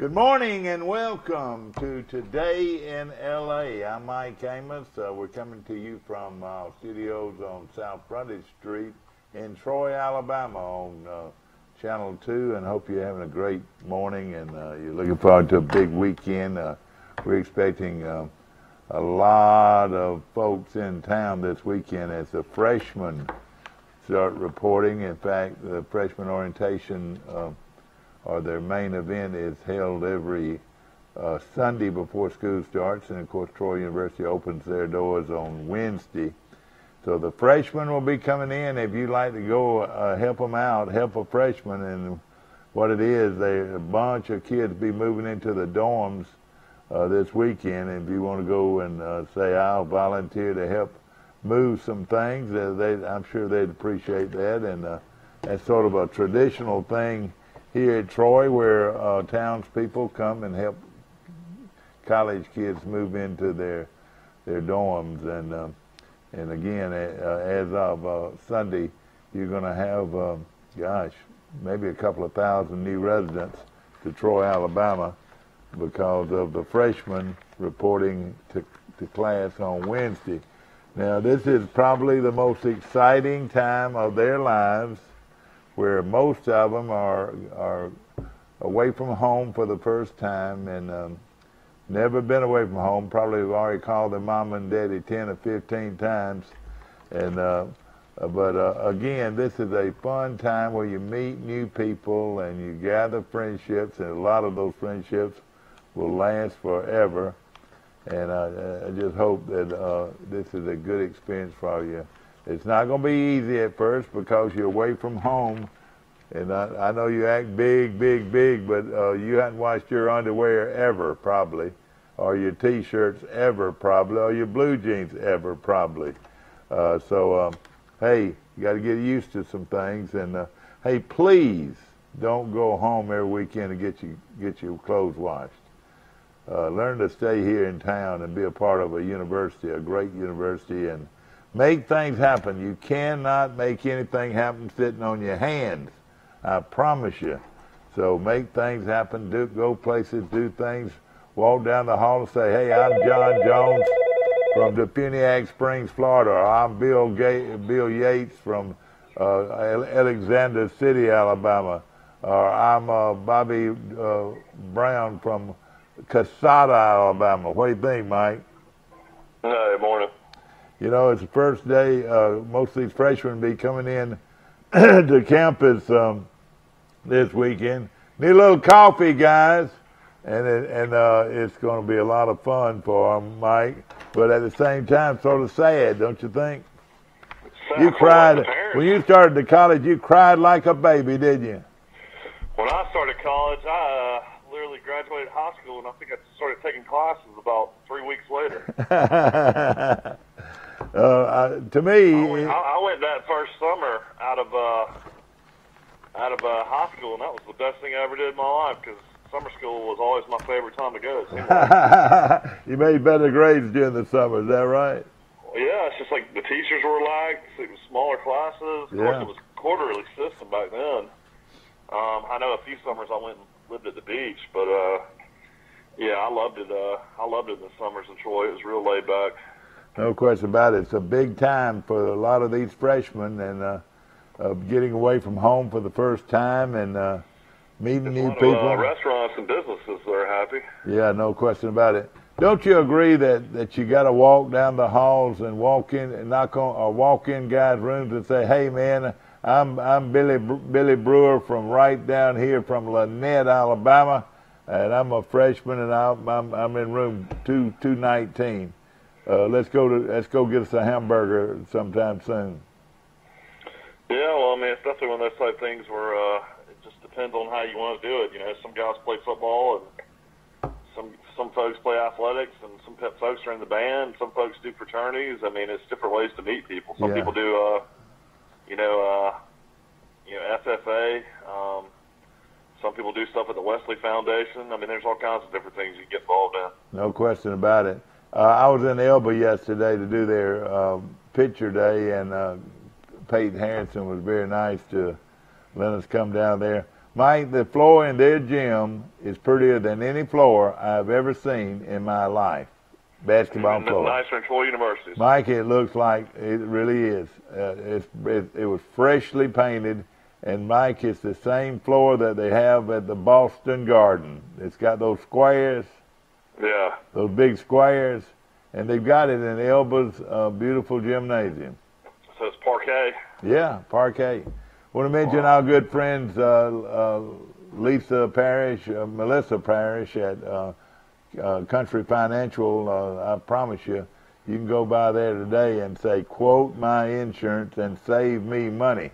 Good morning and welcome to Today in LA. I'm Mike Amos. We're coming to you from studios on South Frontage Street in Troy, Alabama on Channel 2, and hope you're having a great morning and you're looking forward to a big weekend. We're expecting a lot of folks in town this weekend as the freshmen start reporting. In fact, the freshman orientation or their main event is held every Sunday before school starts, and of course Troy University opens their doors on Wednesday. So the freshmen will be coming in. If you'd like to go help them out, help a freshman, and what it is, a bunch of kids be moving into the dorms this weekend. And if you want to go and say, I'll volunteer to help move some things, I'm sure they'd appreciate that. And that's sort of a traditional thing here at Troy, where townspeople come and help college kids move into their dorms. And again, as of Sunday, you're going to have, maybe a couple of thousand new residents to Troy, Alabama, because of the freshmen reporting to class on Wednesday. Now, this is probably the most exciting time of their lives, where most of them are away from home for the first time and never been away from home. Probably have already called their mom and daddy 10 or 15 times. And but again, this is a fun time where you meet new people and you gather friendships, and a lot of those friendships will last forever. And I just hope that this is a good experience for you. It's not going to be easy at first because you're away from home. And I know you act big, but you hadn't washed your underwear ever, probably, or your T-shirts ever, probably, or your blue jeans ever, probably. Hey, you got to get used to some things. And hey, please don't go home every weekend and get your clothes washed. Learn to stay here in town and be a part of a university, a great university, and make things happen. You cannot make anything happen sitting on your hands. I promise you. So make things happen. Go places, do things. Walk down the hall and say, hey, I'm John Jones from Defuniak Springs, Florida. Or I'm Bill Yates from Alexander City, Alabama. Or I'm Bobby Brown from Casada, Alabama. What do you think, Mike? Good morning. You know, it's the first day. Most of these freshmen will be coming in to campus this weekend. Need a little coffee, guys, and it's going to be a lot of fun for them, Mike. But at the same time, sort of sad, don't you think? You cried when you started to college. You cried like a baby, didn't you? When I started college, I literally graduated high school, and I think I started taking classes about 3 weeks later. To me, I went that first summer out of high school, and that was the best thing I ever did in my life, because summer school was always my favorite time to go. You made better grades during the summer, is that right? Well, yeah, it's just like the teachers were relaxed. It was smaller classes. Of course, it was a quarterly system back then. I know a few summers I went and lived at the beach, but yeah, I loved it. I loved it in the summers in Troy. It was real laid back. No question about it. It's a big time for a lot of these freshmen, and getting away from home for the first time and meeting new people. Restaurants and businesses that are happy. Yeah, no question about it. Don't you agree that you got to walk down the halls and walk in and walk in guys' rooms and say, "Hey, man, I'm Billy Brewer from right down here from Lynette, Alabama, and I'm a freshman, and I'm in room 219. Let's go get us a hamburger sometime soon." Yeah, well, I mean, especially when those type things where it just depends on how you want to do it. You know, some guys play football, and some folks play athletics, and some folks are in the band. Some folks do fraternities. I mean, it's different ways to meet people. Some people do, FFA. Some people do stuff at the Wesley Foundation. I mean, there's all kinds of different things you can get involved in. No question about it. I was in Elba yesterday to do their picture day, and Peyton Harrison was very nice to let us come down there. Mike, the floor in their gym is prettier than any floor I've ever seen in my life. Basketball floor. Nicer than Troy University. Mike, it looks like it really is. It was freshly painted, and Mike, it's the same floor that they have at the Boston Garden. It's got those squares. Yeah. Those big squares, and they've got it in Elba's beautiful gymnasium. So it's parquet. Yeah, parquet. Want to mention our good friends Melissa Parrish at Country Financial. I promise you, you can go by there today and say, quote my insurance and save me money.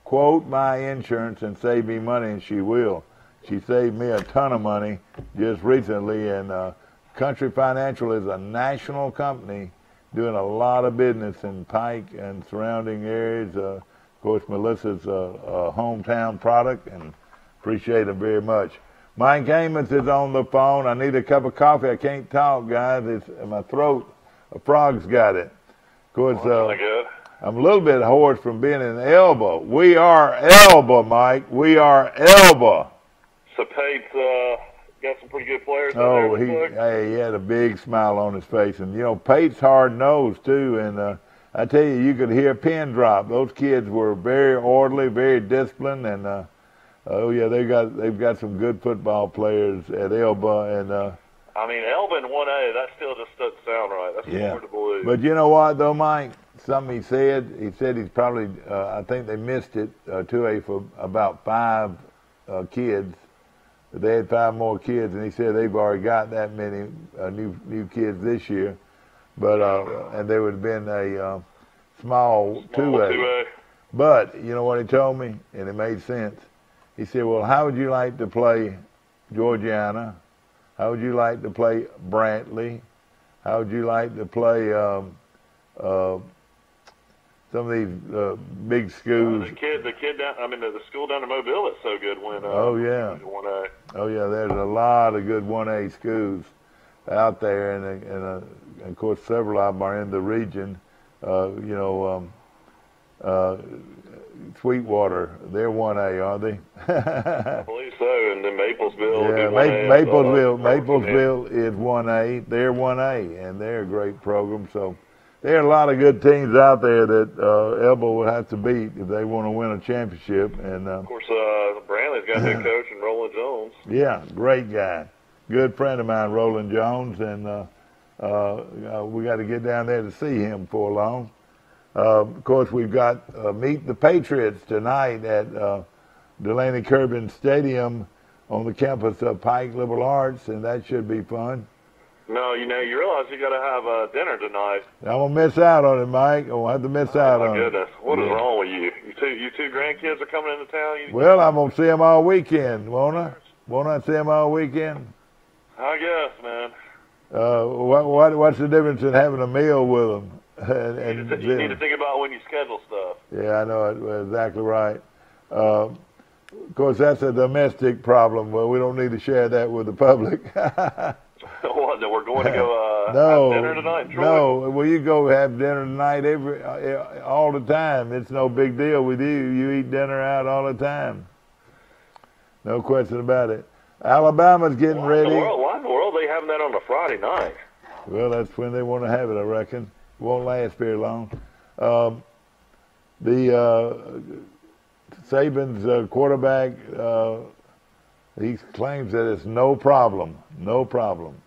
Quote my insurance and save me money, and she will. She saved me a ton of money just recently, and Country Financial is a national company doing a lot of business in Pike and surrounding areas. Of course, Melissa's a hometown product, and appreciate it very much. Mike Amos is on the phone. I need a cup of coffee. I can't talk, guys. It's my throat. A frog's got it. Of course, I'm a little bit hoarse from being in Elba. We are Elba, Mike. We are Elba. So Pate's got some pretty good players. Oh, he had a big smile on his face, and you know Pate's hard-nosed too. And I tell you, you could hear a pin drop. Those kids were very orderly, very disciplined, and oh yeah, they've got some good football players at Elba. And I mean, Elba in 1A, that still just doesn't sound right. That's hard to believe. But you know what though, Mike? Something he said he's probably I think they missed it 2A for about 5 kids. They had 5 more kids, and he said they've already got that many new kids this year. But and there would have been a small 2A. But you know what he told me, and it made sense. He said, "Well, how would you like to play Georgiana? How would you like to play Brantley? How would you like to play some of these big schools?" The kid down. I mean, the school down in Mobile is so good when. Oh yeah. 1A. Oh yeah. There's a lot of good 1A schools out there, and of course several of them are in the region. Sweetwater, they're 1A, are they? I believe so. And then Maplesville. Yeah, Maplesville is 1A. They're 1A, and they're a great program. So there are a lot of good teams out there that Elba will have to beat if they want to win a championship. And of course, Brantley's got head coach and Roland Jones. Yeah, great guy, good friend of mine, Roland Jones, and we got to get down there to see him before long. Of course, we've got Meet the Patriots tonight at Delaney Kirby Stadium on the campus of Pike Liberal Arts, and that should be fun. No, you realize you got to have dinner tonight. I'm gonna miss out on it, Mike. I'll have to miss out on it. Oh my goodness, what is wrong with you? You two grandkids are coming into town. Well, I'm gonna see them all weekend, won't I? Won't I see them all weekend? I guess, man. What's the difference in having a meal with them? You need to think about when you schedule stuff. Yeah, I know it. Exactly right. Of course, that's a domestic problem. Well, we don't need to share that with the public. What, that we're going to go have dinner tonight in Troy? No, well, you go have dinner tonight all the time. It's no big deal with you. You eat dinner out all the time. No question about it. Alabama's getting ready. Why in the world are they having that on a Friday night? Well, that's when they want to have it, I reckon. It won't last very long. Saban's quarterback, he claims that it's no problem. No problem.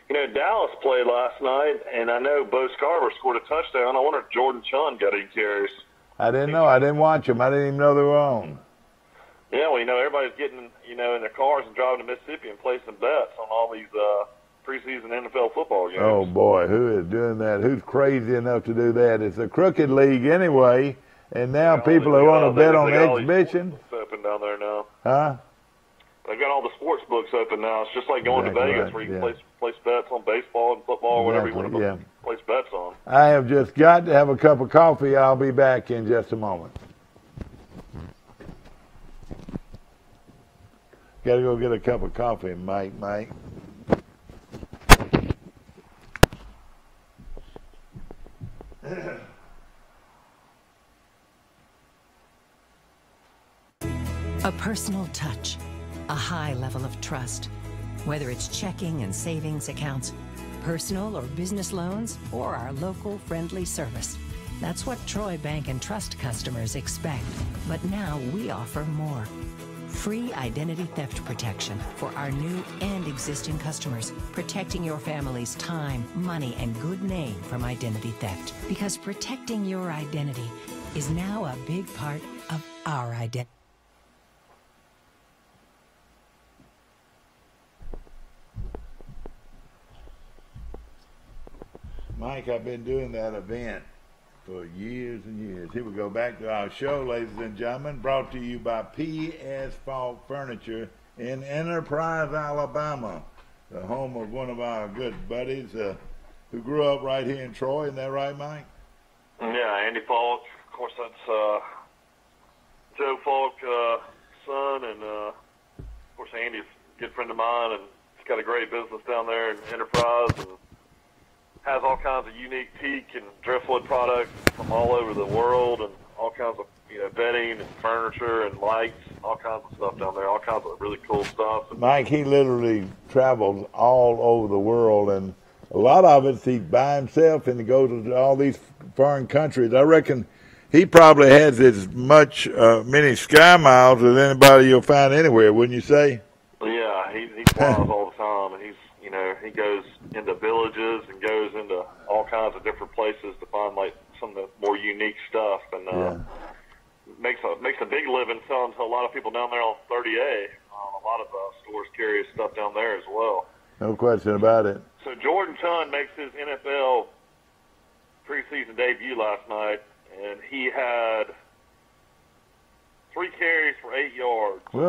Dallas played last night, and I know Bo Scarver scored a touchdown. I wonder if Jordan Chun got any carries. I didn't know. I didn't watch them. I didn't even know they were on. Yeah, well, everybody's getting, in their cars and driving to Mississippi and placing bets on all these preseason NFL football games. Oh, boy, who is doing that? Who's crazy enough to do that? It's a crooked league anyway, and now people are want to bet on exhibition. Open down there now. Huh? They've got all the sports books open now. It's just like going to Vegas where you can place bets on baseball and football, whatever you want to place bets on. I have just got to have a cup of coffee. I'll be back in just a moment. Got to go get a cup of coffee, Mike. A personal touch, a high level of trust. Whether it's checking and savings accounts, personal or business loans, or our local friendly service. That's what Troy Bank and Trust customers expect. But now we offer more. Free identity theft protection for our new and existing customers, protecting your family's time, money, and good name from identity theft. Because protecting your identity is now a big part of our identity. Mike, I've been doing that event for years and years. Here we go back to our show, ladies and gentlemen, brought to you by P. Asphalt Furniture in Enterprise, Alabama, the home of one of our good buddies who grew up right here in Troy. Isn't that right, Mike? Yeah, Andy Falk. Of course, that's Joe Falk's son, and of course, Andy's a good friend of mine, and he's got a great business down there in Enterprise, and has all kinds of unique teak and driftwood products from all over the world, and all kinds of bedding and furniture and lights, all kinds of stuff down there, all kinds of really cool stuff. Mike, he literally travels all over the world, and a lot of it he's by himself, and he goes to all these foreign countries. I reckon he probably has as much many sky miles as anybody you'll find anywhere, wouldn't you say? Yeah, he flies all the time, and he goes into villages and goes into all kinds of different places to find like some of the more unique stuff, and makes a big living selling to a lot of people down there on 30A. A lot of stores carry his stuff down there as well. No question about it. So Jordan Chunn makes his NFL preseason debut last night, and he had 3 carries for 8 yards. Well,